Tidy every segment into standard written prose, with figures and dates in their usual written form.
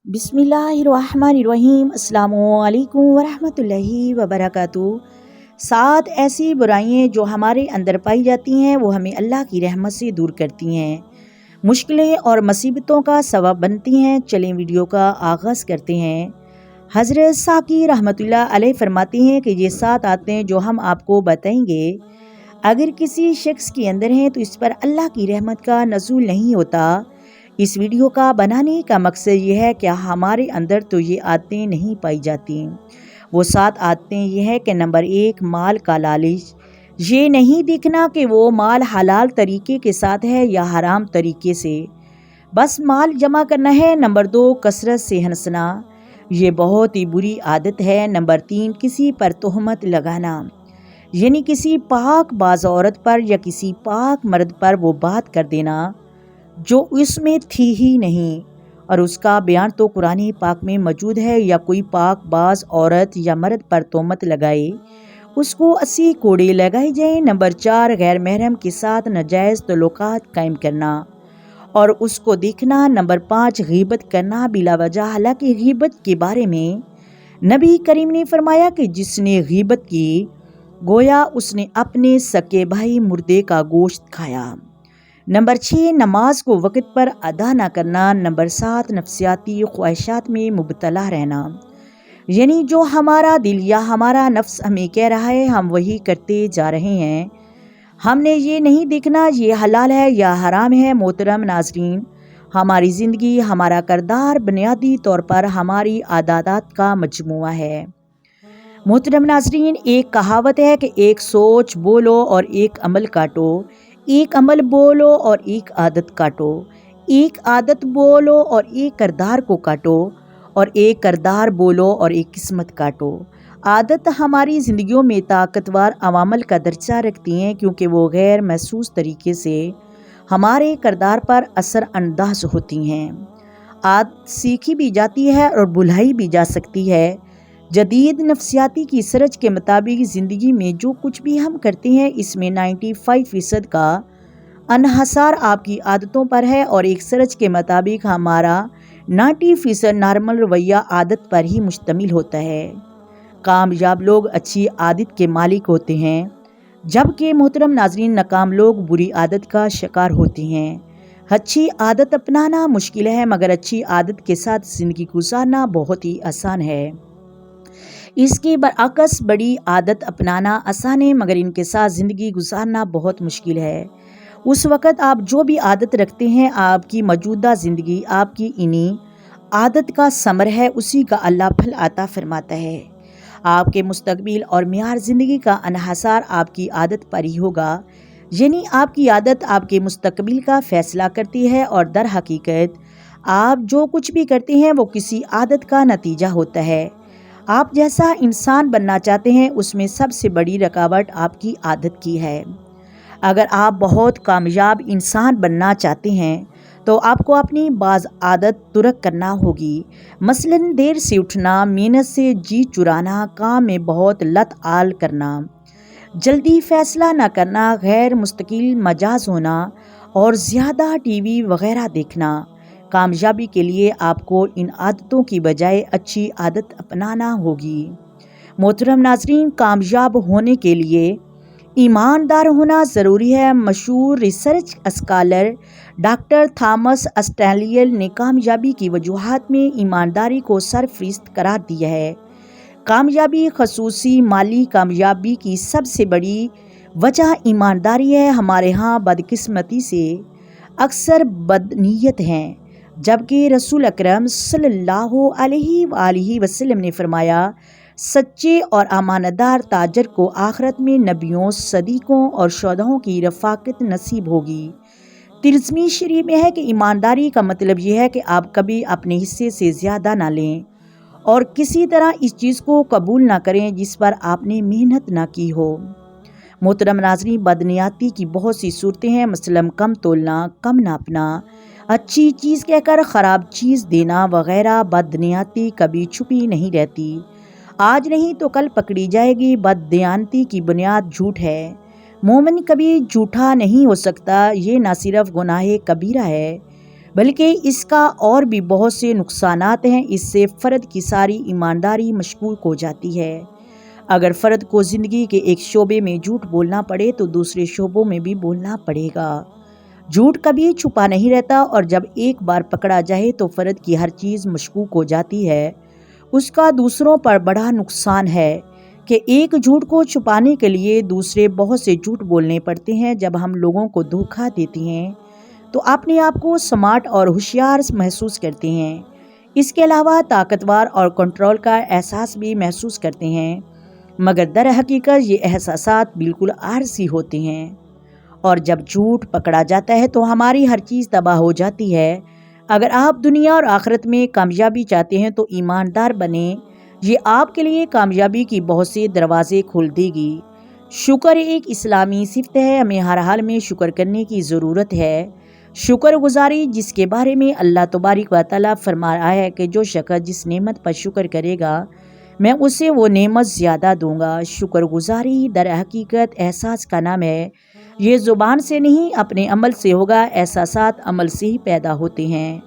بسم اللہ الرحمن الرحیم۔ السلام علیکم ورحمۃ وبرکاتہ۔ 7 ایسی برائیاں جو ہمارے اندر پائی جاتی ہیں وہ ہمیں اللہ کی رحمت سے دور کرتی ہیں، مشکلیں اور مصیبتوں کا سبب بنتی ہیں۔ چلیں ویڈیو کا آغاز کرتے ہیں۔ حضرت ساقی رحمۃ اللہ علیہ فرماتے ہیں کہ یہ 7 عادتیں جو ہم آپ کو بتائیں گے اگر کسی شخص کے اندر ہیں تو اس پر اللہ کی رحمت کا نزول نہیں ہوتا۔ اس ویڈیو کا بنانے کا مقصد یہ ہے کہ ہمارے اندر تو یہ عادتیں نہیں پائی جاتی۔ وہ 7 عادتیں یہ ہے کہ نمبر 1، مال کا لالچ۔ یہ نہیں دیکھنا کہ وہ مال حلال طریقے کے ساتھ ہے یا حرام طریقے سے، بس مال جمع کرنا ہے۔ نمبر 2، کثرت سے ہنسنا۔ یہ بہت ہی بری عادت ہے۔ نمبر 3، کسی پر تہمت لگانا، یعنی کسی پاک باز عورت پر یا کسی پاک مرد پر وہ بات کر دینا جو اس میں تھی ہی نہیں، اور اس کا بیان تو قرآن پاک میں موجود ہے۔ یا کوئی پاک باز عورت یا مرد پر تہمت لگائے، اس کو 80 کوڑے لگائے جائیں۔ نمبر 4، غیر محرم کے ساتھ ناجائز تعلقات قائم کرنا اور اس کو دیکھنا۔ نمبر 5، غیبت کرنا بلا وجہ، حالانکہ غیبت کے بارے میں نبی کریم نے فرمایا کہ جس نے غیبت کی گویا اس نے اپنے سکے بھائی مردے کا گوشت کھایا۔ نمبر 6، نماز کو وقت پر ادا نہ کرنا۔ نمبر 7، نفسیاتی خواہشات میں مبتلا رہنا، یعنی جو ہمارا دل یا ہمارا نفس ہمیں کہہ رہا ہے ہم وہی کرتے جا رہے ہیں۔ ہم نے یہ نہیں دیکھنا یہ حلال ہے یا حرام ہے۔ محترم ناظرین، ہماری زندگی، ہمارا کردار بنیادی طور پر ہماری عادات کا مجموعہ ہے۔ محترم ناظرین، ایک کہاوت ہے کہ ایک سوچ بولو اور ایک عمل کاٹو، ایک عمل بولو اور ایک عادت کاٹو، ایک عادت بولو اور ایک کردار کو کاٹو، اور ایک کردار بولو اور ایک قسمت کاٹو۔ عادت ہماری زندگیوں میں طاقتور عوامل کا درجہ رکھتی ہیں کیونکہ وہ غیر محسوس طریقے سے ہمارے کردار پر اثر انداز ہوتی ہیں۔ عادت سیکھی بھی جاتی ہے اور بھلائی بھی جا سکتی ہے۔ جدید نفسیاتی کی سرچ کے مطابق زندگی میں جو کچھ بھی ہم کرتے ہیں اس میں 95% کا انحصار آپ کی عادتوں پر ہے، اور ایک سرچ کے مطابق ہمارا 90% نارمل رویہ عادت پر ہی مشتمل ہوتا ہے۔ کامیاب لوگ اچھی عادت کے مالک ہوتے ہیں، جبکہ محترم ناظرین ناکام لوگ بری عادت کا شکار ہوتے ہیں۔ اچھی عادت اپنانا مشکل ہے مگر اچھی عادت کے ساتھ زندگی گزارنا بہت ہی آسان ہے۔ اس کے برعکس بڑی عادت اپنانا آسان ہے مگر ان کے ساتھ زندگی گزارنا بہت مشکل ہے۔ اس وقت آپ جو بھی عادت رکھتے ہیں آپ کی موجودہ زندگی آپ کی انہی عادت کا ثمر ہے، اسی کا اللہ پھل عطا فرماتا ہے۔ آپ کے مستقبل اور معیار زندگی کا انحصار آپ کی عادت پر ہی ہوگا، یعنی آپ کی عادت آپ کے مستقبل کا فیصلہ کرتی ہے، اور در حقیقت آپ جو کچھ بھی کرتے ہیں وہ کسی عادت کا نتیجہ ہوتا ہے۔ آپ جیسا انسان بننا چاہتے ہیں اس میں سب سے بڑی رکاوٹ آپ کی عادت کی ہے۔ اگر آپ بہت کامیاب انسان بننا چاہتے ہیں تو آپ کو اپنی بعض عادت ترک کرنا ہوگی، مثلاً دیر سے اٹھنا، محنت سے جی چرانا، کام میں بہت لت آل کرنا، جلدی فیصلہ نہ کرنا، غیر مستقل مزاج ہونا اور زیادہ ٹی وی وغیرہ دیکھنا۔ کامیابی کے لیے آپ کو ان عادتوں کی بجائے اچھی عادت اپنانا ہوگی۔ محترم ناظرین، کامیاب ہونے کے لیے ایماندار ہونا ضروری ہے۔ مشہور ریسرچ اسکالر ڈاکٹر تھامس اسٹیلیل نے کامیابی کی وجوہات میں ایمانداری کو سرفہرست قرار دیا ہے۔ کامیابی، خصوصی مالی کامیابی کی سب سے بڑی وجہ ایمانداری ہے۔ ہمارے ہاں بدقسمتی سے اکثر بدنیت ہیں، جبکہ رسول اکرم صلی اللہ علیہ وآلہ وسلم نے فرمایا سچے اور امانت دار تاجر کو آخرت میں نبیوں، صدیقوں اور شہداؤں کی رفاقت نصیب ہوگی۔ ترمذی شریف میں ہے کہ ایمانداری کا مطلب یہ ہے کہ آپ کبھی اپنے حصے سے زیادہ نہ لیں اور کسی طرح اس چیز کو قبول نہ کریں جس پر آپ نے محنت نہ کی ہو۔ محترم ناظرین، بدنیاتی کی بہت سی صورتیں ہیں، مثلاً کم تولنا، کم ناپنا، اچھی چیز کہہ کر خراب چیز دینا وغیرہ۔ بدنیاتی کبھی چھپی نہیں رہتی، آج نہیں تو کل پکڑی جائے گی۔ بددیانتی کی بنیاد جھوٹ ہے، مومن کبھی جھوٹا نہیں ہو سکتا۔ یہ نہ صرف گناہ کبیرہ ہے بلکہ اس کا اور بھی بہت سے نقصانات ہیں۔ اس سے فرد کی ساری ایمانداری مشکوک ہو جاتی ہے۔ اگر فرد کو زندگی کے ایک شعبے میں جھوٹ بولنا پڑے تو دوسرے شعبوں میں بھی بولنا پڑے گا۔ جھوٹ کبھی چھپا نہیں رہتا، اور جب ایک بار پکڑا جائے تو فرد کی ہر چیز مشکوک ہو جاتی ہے۔ اس کا دوسروں پر بڑا نقصان ہے کہ ایک جھوٹ کو چھپانے کے لیے دوسرے بہت سے جھوٹ بولنے پڑتے ہیں۔ جب ہم لوگوں کو دھوکہ دیتے ہیں تو اپنے آپ کو سمارٹ اور ہوشیار محسوس کرتے ہیں۔ اس کے علاوہ طاقتور اور کنٹرول کا احساس بھی محسوس کرتے ہیں، مگر در حقیقت یہ احساسات بالکل عارضی ہوتے ہیں، اور جب جھوٹ پکڑا جاتا ہے تو ہماری ہر چیز تباہ ہو جاتی ہے۔ اگر آپ دنیا اور آخرت میں کامیابی چاہتے ہیں تو ایماندار بنیں، یہ آپ کے لیے کامیابی کی بہت سے دروازے کھول دے گی۔ شکر ایک اسلامی صفت ہے، ہمیں ہر حال میں شکر کرنے کی ضرورت ہے۔ شکر گزاری، جس کے بارے میں اللہ تبارک و تعالیٰ فرما رہا ہے کہ جو شخص جس نعمت پر شکر کرے گا میں اسے وہ نعمت زیادہ دوں گا۔ شکر گزاری در حقیقت احساس کا نام ہے، یہ زبان سے نہیں اپنے عمل سے ہوگا۔ احساسات عمل سے ہی پیدا ہوتے ہیں۔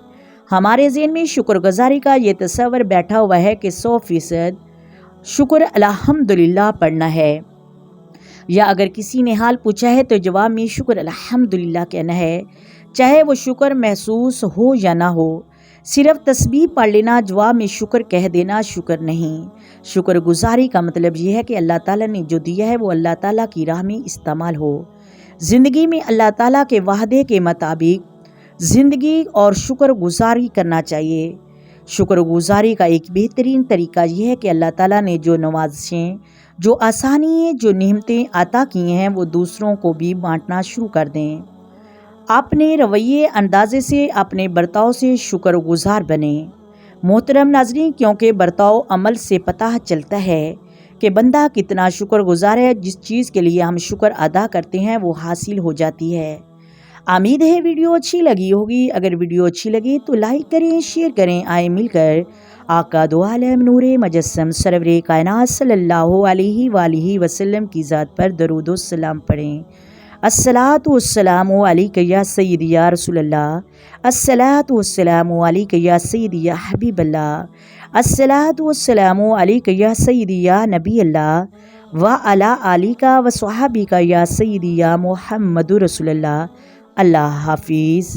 ہمارے ذہن میں شکر گزاری کا یہ تصور بیٹھا ہوا ہے کہ 100% شکر الحمدللہ پڑھنا ہے، یا اگر کسی نے حال پوچھا ہے تو جواب میں شکر الحمدللہ کہنا ہے، چاہے وہ شکر محسوس ہو یا نہ ہو۔ صرف تسبیح پڑھ لینا، جواب میں شکر کہہ دینا شکر نہیں۔ شکر گزاری کا مطلب یہ ہے کہ اللہ تعالیٰ نے جو دیا ہے وہ اللہ تعالیٰ کی راہ میں استعمال ہو۔ زندگی میں اللہ تعالیٰ کے وعدے کے مطابق زندگی اور شکر گزاری کرنا چاہیے۔ شکر گزاری کا ایک بہترین طریقہ یہ ہے کہ اللہ تعالیٰ نے جو نوازشیں، جو آسانیاں، جو نعمتیں عطا کی ہیں وہ دوسروں کو بھی بانٹنا شروع کر دیں۔ اپنے رویے، اندازے سے، اپنے برتاؤ سے شکر گزار بنیں۔ محترم ناظرین، کیونکہ برتاؤ عمل سے پتہ چلتا ہے کہ بندہ کتنا شکر گزار ہے۔ جس چیز کے لیے ہم شکر ادا کرتے ہیں وہ حاصل ہو جاتی ہے۔ امید ہے ویڈیو اچھی لگی ہوگی۔ اگر ویڈیو اچھی لگی تو لائک کریں، شیئر کریں۔ آئے مل کر آقا دو عالم نور مجسم سرور کائنات صلی اللہ علیہ وآلہ وسلم کی ذات پر درود و سلام پڑھیں۔ الصلاۃ والسلام علیک یا سیدی یا رسول اللہ، الصلاۃ والسلام علیک یا سیدی یا حبیب اللہ، الصلاۃ والسلام علیک یا سیدی یا نبی اللہ، وعلی آلک و صحابک یا سیدی یا محمد رسول اللہ۔ اللہ حافظ۔